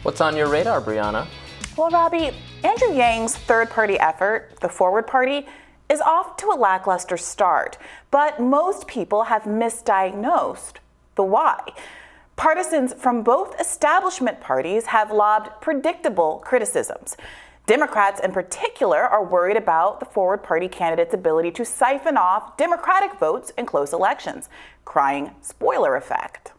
What's on your radar, Briahna? Well, Robbie, Andrew Yang's third-party effort, the Forward Party, is off to a lackluster start, but most people have misdiagnosed the why. Partisans from both establishment parties have lobbed predictable criticisms. Democrats in particular are worried about the Forward Party candidate's ability to siphon off Democratic votes in close elections, crying spoiler effect.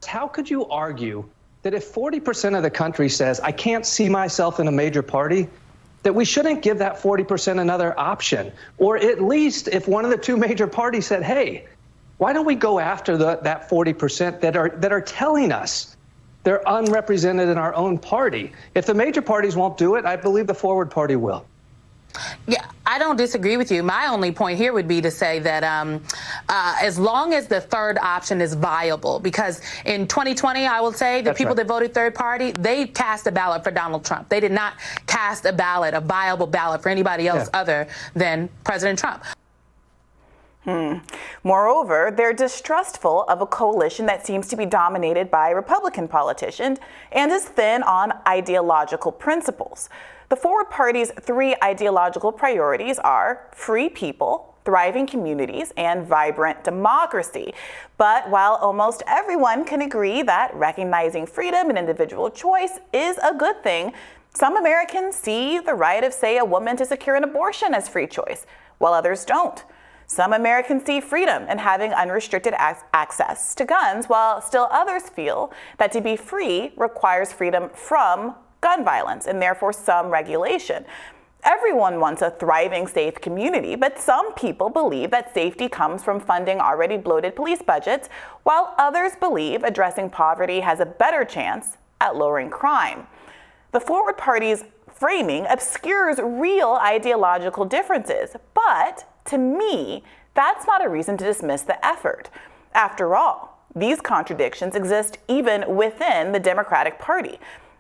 How could you argue that if 40% of the country says, I can't see myself in a major party, that we shouldn't give that 40% another option? Or at least if one of the two major parties said, hey, why don't we go after that 40% that are telling us they're unrepresented in our own party? If the major parties won't do it, I believe the Forward Party will. Yeah, I don't disagree with you. My only point here would be to say that as long as the third option is viable, because in 2020, I will say the people that voted third party, they cast a ballot for Donald Trump. They did not cast a viable ballot for anybody else other than President Trump. Moreover, they're distrustful of a coalition that seems to be dominated by Republican politicians and is thin on ideological principles. The Forward Party's three ideological priorities are free people, thriving communities, and vibrant democracy. But while almost everyone can agree that recognizing freedom and individual choice is a good thing, some Americans see the right of, say, a woman to secure an abortion as free choice, while others don't. Some Americans see freedom in having unrestricted access to guns, while still others feel that to be free requires freedom from gun violence and therefore some regulation. Everyone wants a thriving, safe community, but some people believe that safety comes from funding already bloated police budgets, while others believe addressing poverty has a better chance at lowering crime. The Forward Party's framing obscures real ideological differences, but to me, that's not a reason to dismiss the effort. After all, these contradictions exist even within the Democratic Party.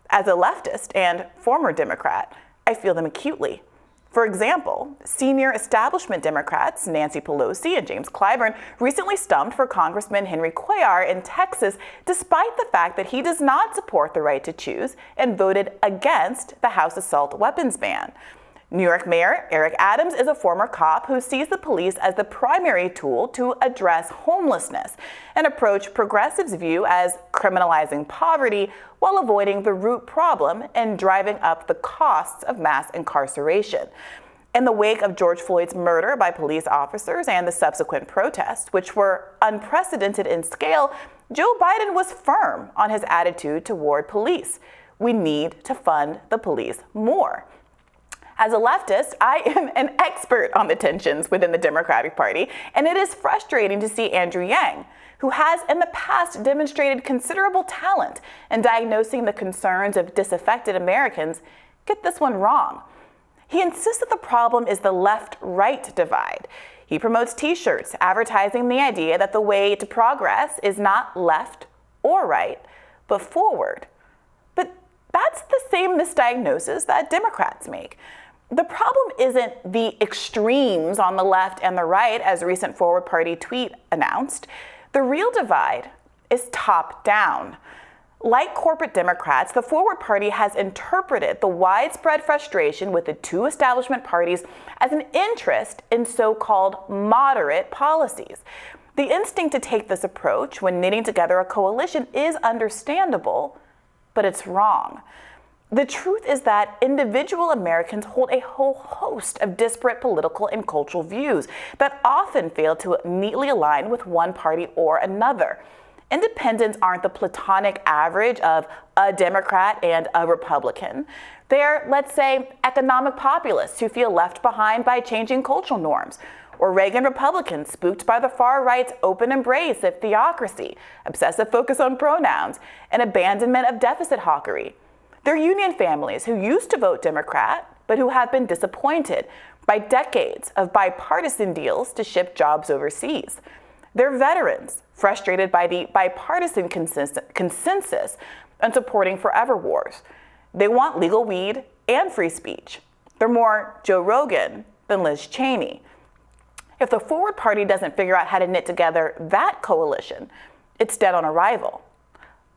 As a leftist and former Democrat, I feel them acutely. For example, senior establishment Democrats Nancy Pelosi and James Clyburn recently stumped for Congressman Henry Cuellar in Texas, despite the fact that he does not support the right to choose and voted against the House assault weapons ban. New York Mayor Eric Adams is a former cop who sees the police as the primary tool to address homelessness, an approach progressives view as criminalizing poverty while avoiding the root problem and driving up the costs of mass incarceration. In the wake of George Floyd's murder by police officers and the subsequent protests, which were unprecedented in scale, Joe Biden was firm on his attitude toward police. We need to fund the police more. As a leftist, I am an expert on the tensions within the Democratic Party, and it is frustrating to see Andrew Yang, who has in the past demonstrated considerable talent in diagnosing the concerns of disaffected Americans, get this one wrong. He insists that the problem is the left-right divide. He promotes T-shirts advertising the idea that the way to progress is not left or right, but forward. But that's the same misdiagnosis that Democrats make. The problem isn't the extremes on the left and the right, as a recent Forward Party tweet announced. The real divide is top-down. Like corporate Democrats, the Forward Party has interpreted the widespread frustration with the two establishment parties as an interest in so-called moderate policies. The instinct to take this approach when knitting together a coalition is understandable, but it's wrong. The truth is that individual Americans hold a whole host of disparate political and cultural views that often fail to neatly align with one party or another. Independents aren't the platonic average of a Democrat and a Republican. They're, let's say, economic populists who feel left behind by changing cultural norms, or Reagan Republicans spooked by the far right's open embrace of theocracy, obsessive focus on pronouns, and abandonment of deficit hawkery. They're union families who used to vote Democrat, but who have been disappointed by decades of bipartisan deals to ship jobs overseas. They're veterans frustrated by the bipartisan consensus on supporting forever wars. They want legal weed and free speech. They're more Joe Rogan than Liz Cheney. If the Forward Party doesn't figure out how to knit together that coalition, it's dead on arrival.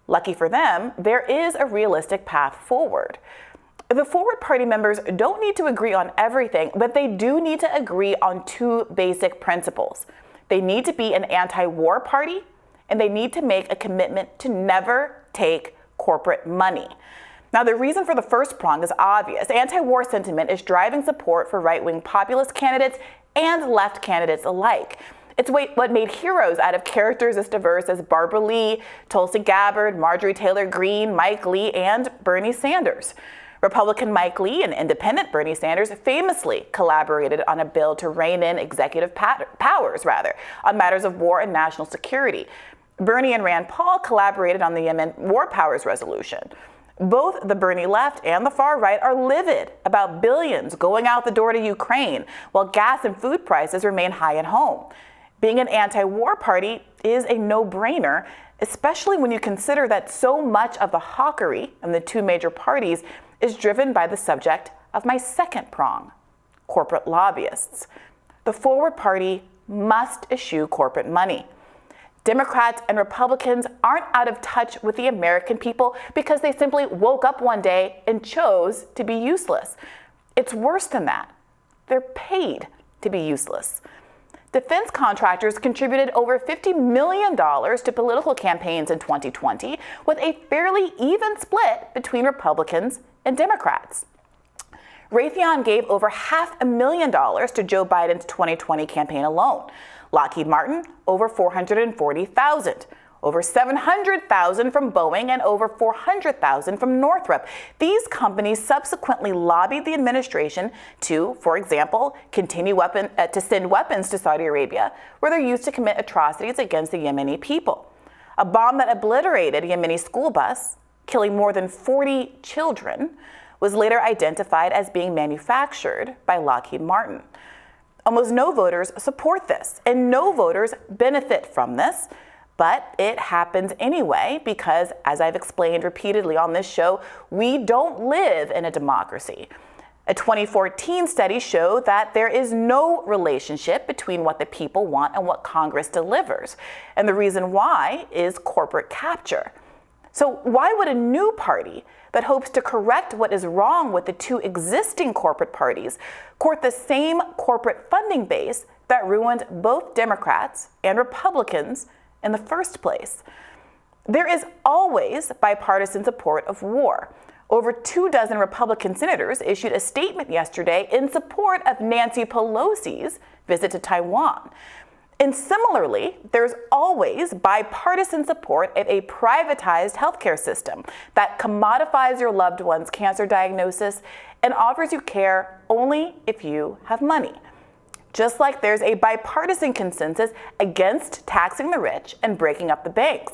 Lucky for them, there is a realistic path forward. The Forward Party members don't need to agree on everything, but they do need to agree on two basic principles. They need to be an anti-war party, and they need to make a commitment to never take corporate money. Now, the reason for the first prong is obvious. Anti-war sentiment is driving support for right-wing populist candidates and left candidates alike. It's what made heroes out of characters as diverse as Barbara Lee, Tulsi Gabbard, Marjorie Taylor Greene, Mike Lee, and Bernie Sanders. Republican Mike Lee and independent Bernie Sanders famously collaborated on a bill to rein in executive powers on matters of war and national security. Bernie and Rand Paul collaborated on the Yemen War Powers Resolution. Both the Bernie left and the far right are livid about billions going out the door to Ukraine, while gas and food prices remain high at home. Being an anti-war party is a no-brainer, especially when you consider that so much of the hawkery in the two major parties is driven by the subject of my second prong, corporate lobbyists. The Forward Party must eschew corporate money. Democrats and Republicans aren't out of touch with the American people because they simply woke up one day and chose to be useless. It's worse than that. They're paid to be useless. Defense contractors contributed over $50 million to political campaigns in 2020, with a fairly even split between Republicans and Democrats. Raytheon gave over $500,000 to Joe Biden's 2020 campaign alone. Lockheed Martin, over $440,000. Over $700,000 from Boeing and over $400,000 from Northrop. These companies subsequently lobbied the administration to, for example, to send weapons to Saudi Arabia, where they're used to commit atrocities against the Yemeni people. A bomb that obliterated a Yemeni school bus, killing more than 40 children, was later identified as being manufactured by Lockheed Martin. Almost no voters support this, and no voters benefit from this. But it happens anyway because, as I've explained repeatedly on this show, we don't live in a democracy. A 2014 study showed that there is no relationship between what the people want and what Congress delivers. And the reason why is corporate capture. So why would a new party that hopes to correct what is wrong with the two existing corporate parties court the same corporate funding base that ruined both Democrats and Republicans in the first place? There is always bipartisan support of war. Over 24 Republican senators issued a statement yesterday in support of Nancy Pelosi's visit to Taiwan. And similarly, there's always bipartisan support of a privatized healthcare system that commodifies your loved one's cancer diagnosis and offers you care only if you have money. Just like there's a bipartisan consensus against taxing the rich and breaking up the banks.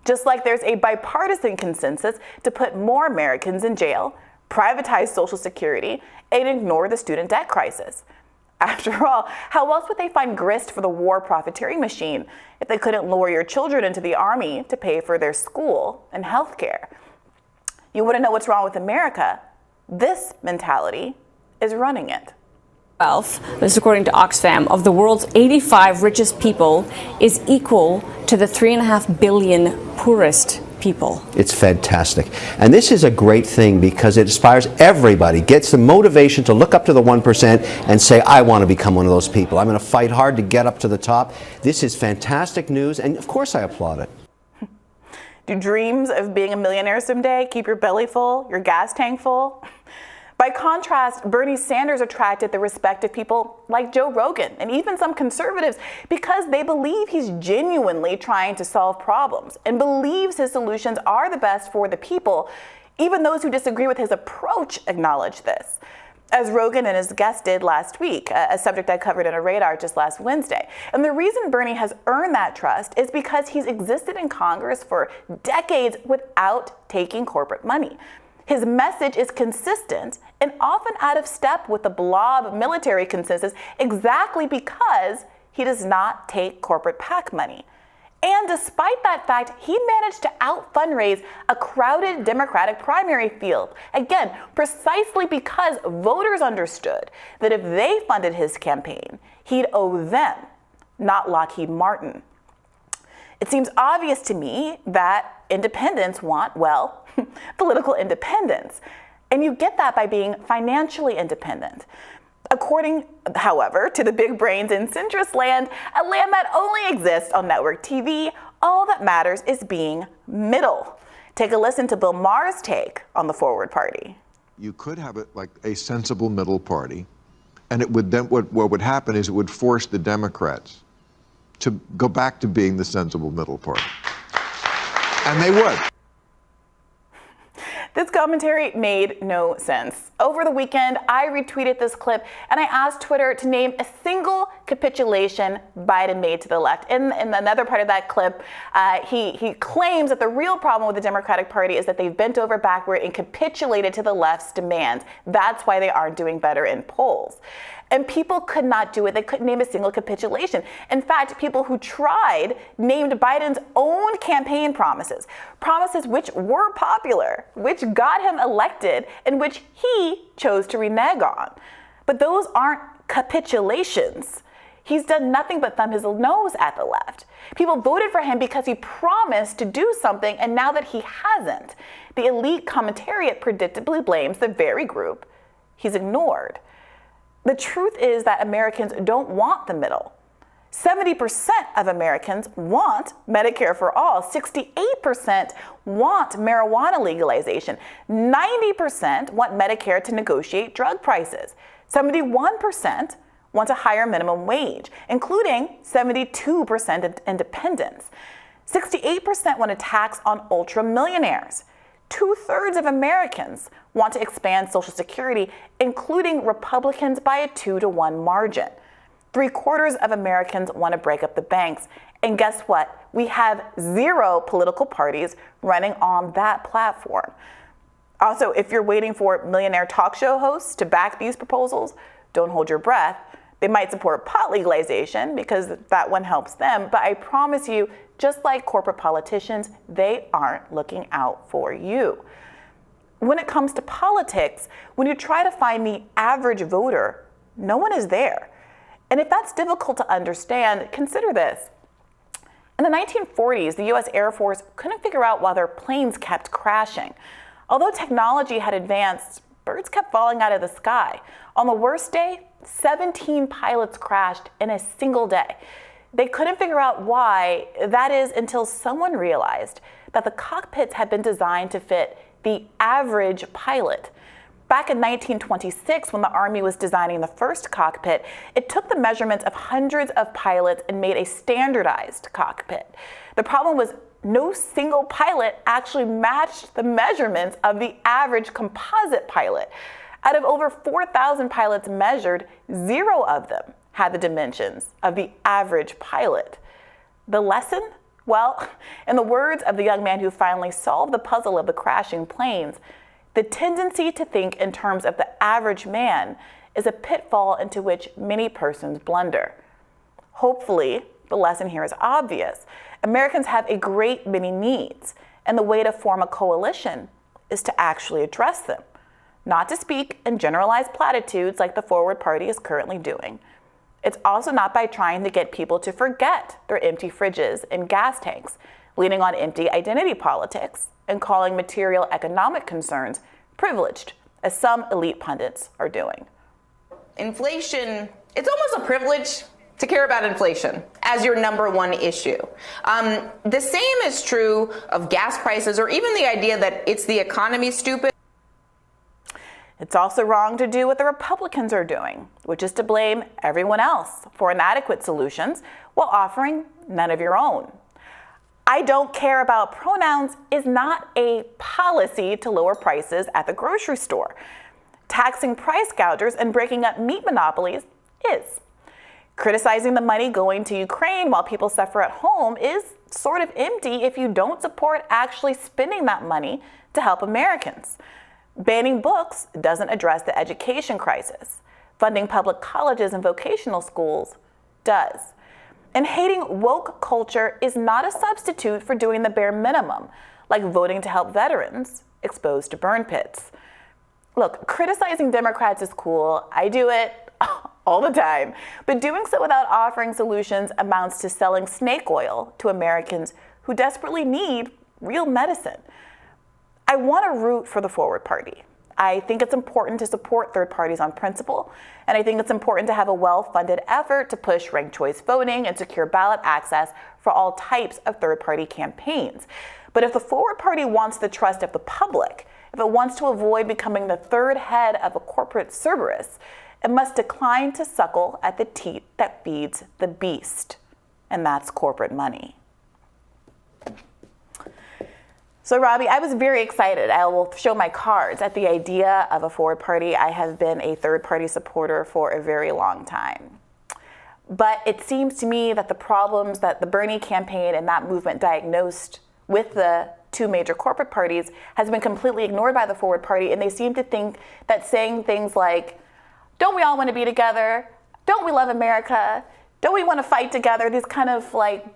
Just like there's a bipartisan consensus to put more Americans in jail, privatize Social Security, and ignore the student debt crisis. After all, how else would they find grist for the war profiteering machine if they couldn't lure your children into the army to pay for their school and health care? You want to know what's wrong with America? This mentality is running it. Wealth, this is according to Oxfam, of the world's 85 richest people is equal to the 3.5 billion poorest people. It's fantastic. And this is a great thing because it inspires everybody, gets the motivation to look up to the 1% and say, I want to become one of those people. I'm going to fight hard to get up to the top. This is fantastic news, and of course I applaud it. Do dreams of being a millionaire someday keep your belly full, your gas tank full? By contrast, Bernie Sanders attracted the respect of people like Joe Rogan and even some conservatives because they believe he's genuinely trying to solve problems and believes his solutions are the best for the people. Even those who disagree with his approach acknowledge this, as Rogan and his guest did last week, a subject I covered in a Radar just last Wednesday. And the reason Bernie has earned that trust is because he's existed in Congress for decades without taking corporate money. His message is consistent and often out of step with the blob military consensus exactly because he does not take corporate PAC money. And despite that fact, he managed to out-fundraise a crowded Democratic primary field. Again, precisely because voters understood that if they funded his campaign, he'd owe them, not Lockheed Martin. It seems obvious to me that independents want, well, political independence. And you get that by being financially independent. According, however, to the big brains in centrist land, a land that only exists on network TV, all that matters is being middle. Take a listen to Bill Maher's take on the Forward Party. You could have it like a sensible middle party, and it would then what would happen is it would force the Democrats to go back to being the sensible middle party. And they would. This commentary made no sense. Over the weekend, I retweeted this clip and I asked Twitter to name a single capitulation Biden made to the left. In another part of that clip, he claims that the real problem with the Democratic Party is that they've bent over backward and capitulated to the left's demands. That's why they aren't doing better in polls. And people could not do it. They couldn't name a single capitulation. In fact, people who tried named Biden's own campaign promises which were popular, which got him elected, and which he chose to renege on. But those aren't capitulations. He's done nothing but thumb his nose at the left. People voted for him because he promised to do something, and now that he hasn't, the elite commentariat predictably blames the very group he's ignored. The truth is that Americans don't want the middle. 70% of Americans want Medicare for all. 68% want marijuana legalization. 90% want Medicare to negotiate drug prices. 71% want a higher minimum wage, including 72% of independents. 68% want a tax on ultra-millionaires. 2/3 of Americans want to expand Social Security, including Republicans by a 2-to-1 margin. 3/4 of Americans want to break up the banks. And guess what? We have 0 political parties running on that platform. Also, if you're waiting for millionaire talk show hosts to back these proposals, don't hold your breath. They might support pot legalization because that one helps them, but I promise you, just like corporate politicians, they aren't looking out for you. When it comes to politics, when you try to find the average voter, no one is there. And if that's difficult to understand, consider this. In the 1940s, the US Air Force couldn't figure out why their planes kept crashing. Although technology had advanced, birds kept falling out of the sky. On the worst day, 17 pilots crashed in a single day. They couldn't figure out why, that is, until someone realized that the cockpits had been designed to fit the average pilot. Back in 1926, when the Army was designing the first cockpit, it took the measurements of hundreds of pilots and made a standardized cockpit. The problem was no single pilot actually matched the measurements of the average composite pilot. Out of over 4,000 pilots measured, 0 of them had the dimensions of the average pilot. The lesson? Well, in the words of the young man who finally solved the puzzle of the crashing planes, the tendency to think in terms of the average man is a pitfall into which many persons blunder. Hopefully, the lesson here is obvious. Americans have a great many needs, and the way to form a coalition is to actually address them, not to speak in generalized platitudes like the Forward Party is currently doing. It's also not by trying to get people to forget their empty fridges and gas tanks, leaning on empty identity politics, and calling material economic concerns privileged, as some elite pundits are doing. Inflation, it's almost a privilege to care about inflation as your number one issue. The same is true of gas prices or even the idea that it's the economy, stupid. It's also wrong to do what the Republicans are doing, which is to blame everyone else for inadequate solutions while offering none of your own. I don't care about pronouns is not a policy to lower prices at the grocery store. Taxing price gougers and breaking up meat monopolies is. Criticizing the money going to Ukraine while people suffer at home is sort of empty if you don't support actually spending that money to help Americans. Banning books doesn't address the education crisis. Funding public colleges and vocational schools does. And hating woke culture is not a substitute for doing the bare minimum, like voting to help veterans exposed to burn pits. Look, criticizing Democrats is cool. I do it all the time. But doing so without offering solutions amounts to selling snake oil to Americans who desperately need real medicine. I want to root for the Forward Party. I think it's important to support third parties on principle, and I think it's important to have a well-funded effort to push ranked choice voting and secure ballot access for all types of third-party campaigns. But if the Forward Party wants the trust of the public, if it wants to avoid becoming the third head of a corporate Cerberus, it must decline to suckle at the teat that feeds the beast, and that's corporate money. So Robbie, I was very excited. I will show my cards at the idea of a Forward Party. I have been a third party supporter for a very long time. But it seems to me that the problems that the Bernie campaign and that movement diagnosed with the two major corporate parties has been completely ignored by the Forward Party, and they seem to think that saying things like, don't we all want to be together? Don't we love America? Don't we want to fight together? These kind of like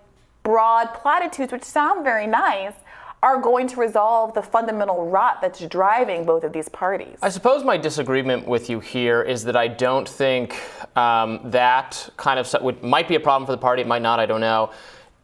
broad platitudes, which sound very nice, are going to resolve the fundamental rot that's driving both of these parties. I suppose my disagreement with you here is that I don't think that kind of stuff might be a problem for the party. It might not. I don't know.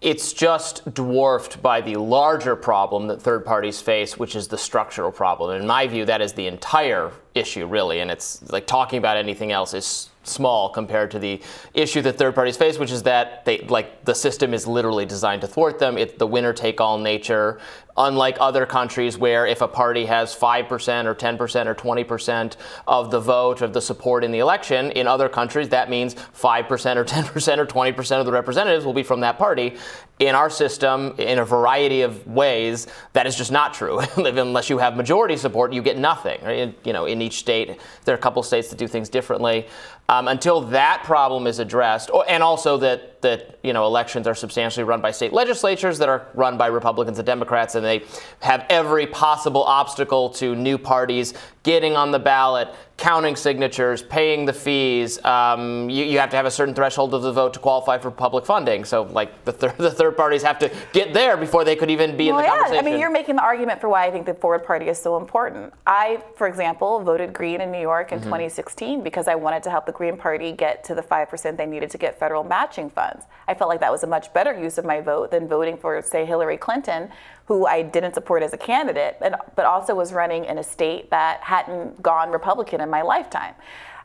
It's just dwarfed by the larger problem that third parties face, which is the structural problem. And in my view, that is the entire issue, really. And it's like talking about anything else is small compared to the issue that third parties face, which is that the system is literally designed to thwart them. It's the winner-take-all nature. Unlike other countries where if a party has 5% or 10% or 20% of the vote, of the support in the election, in other countries that means 5% or 10% or 20% of the representatives will be from that party. In our system, in a variety of ways, that is just not true. Unless you have majority support, you get nothing. Right? In each state, there are a couple of states that do things differently. Until that problem is addressed, and also that elections are substantially run by state legislatures that are run by Republicans and Democrats, and they have every possible obstacle to new parties getting on the ballot, counting signatures, paying the fees. You have to have a certain threshold of the vote to qualify for public funding. So, the third parties have to get there before they could even be in the conversation. I mean, you're making the argument for why I think the Forward Party is so important. I, for example, voted Green in New York in 2016 because I wanted to help the Green Party get to the 5% they needed to get federal matching funds. I felt like that was a much better use of my vote than voting for, say, Hillary Clinton, who I didn't support as a candidate, but also was running in a state that hadn't gone Republican in my lifetime.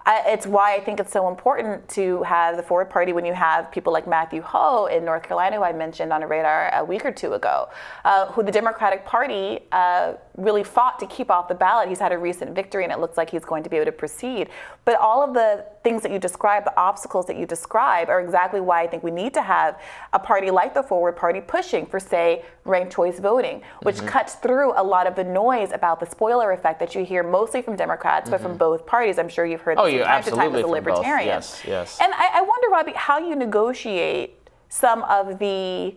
It's why I think it's so important to have the Forward Party when you have people like Matthew Ho in North Carolina, who I mentioned on a radar a week or two ago, who the Democratic Party really fought to keep off the ballot. He's had a recent victory, and it looks like he's going to be able to proceed. But all of the things that you describe, the obstacles that you describe, are exactly why I think we need to have a party like the Forward Party pushing for, say, ranked choice voting, which cuts through a lot of the noise about the spoiler effect that you hear mostly from Democrats, but from both parties. I'm sure you've heard this from time to time as a libertarian. Yes. And I wonder, Robbie, how you negotiate some of the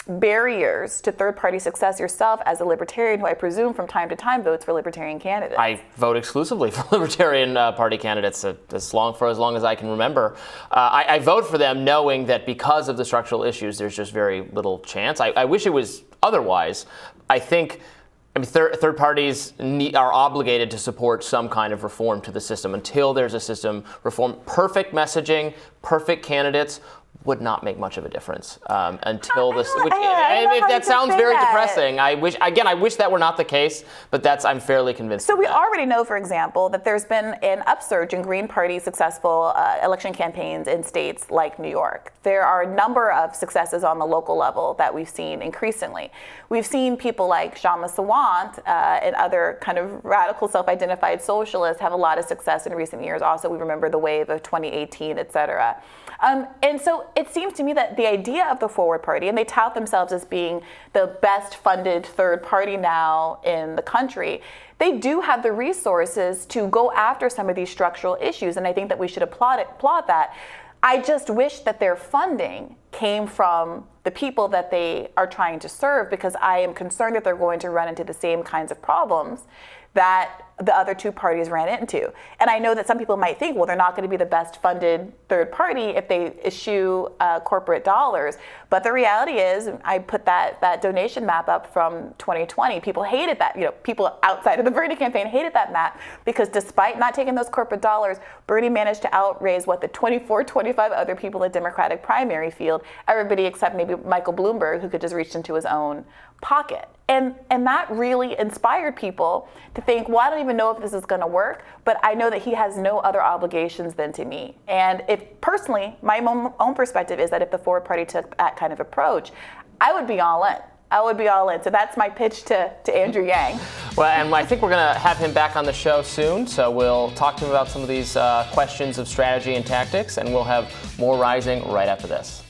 barriers to third-party success yourself as a libertarian, who I presume from time to time votes for libertarian candidates. I vote exclusively for Libertarian Party candidates as long as I can remember. I vote for them knowing that because of the structural issues, there's just very little chance. I wish it was otherwise. Third parties are obligated to support some kind of reform to the system. Until there's a system reform, perfect messaging, perfect candidates would not make much of a difference until this. If that sounds very depressing, I wish that were not the case. But I'm fairly convinced. So we already know, for example, that there's been an upsurge in Green Party successful election campaigns in states like New York. There are a number of successes on the local level that we've seen increasingly. We've seen people like Shama Sawant and other kind of radical self-identified socialists have a lot of success in recent years. Also, we remember the wave of 2018, et cetera. And so it seems to me that the idea of the Forward Party, and they tout themselves as being the best funded third party now in the country, they do have the resources to go after some of these structural issues. And I think that we should applaud that. I just wish that their funding came from the people that they are trying to serve, because I am concerned that they're going to run into the same kinds of problems that the other two parties ran into. And I know that some people might think, well, they're not going to be the best funded third party if they issue corporate dollars. But the reality is, I put that donation map up from 2020. People hated that. People outside of the Bernie campaign hated that map, because despite not taking those corporate dollars, Bernie managed to outraise the 24, 25 other people in the Democratic primary field, everybody except maybe Michael Bloomberg, who could just reach into his own pocket. And that really inspired people to think, well, I don't even know if this is going to work, but I know that he has no other obligations than to me. And if personally, my own perspective is that if the Forward Party took that kind of approach, I would be all in. I would be all in. So that's my pitch to Andrew Yang. Well, and I think we're going to have him back on the show soon, so we'll talk to him about some of these questions of strategy and tactics, and we'll have more Rising right after this.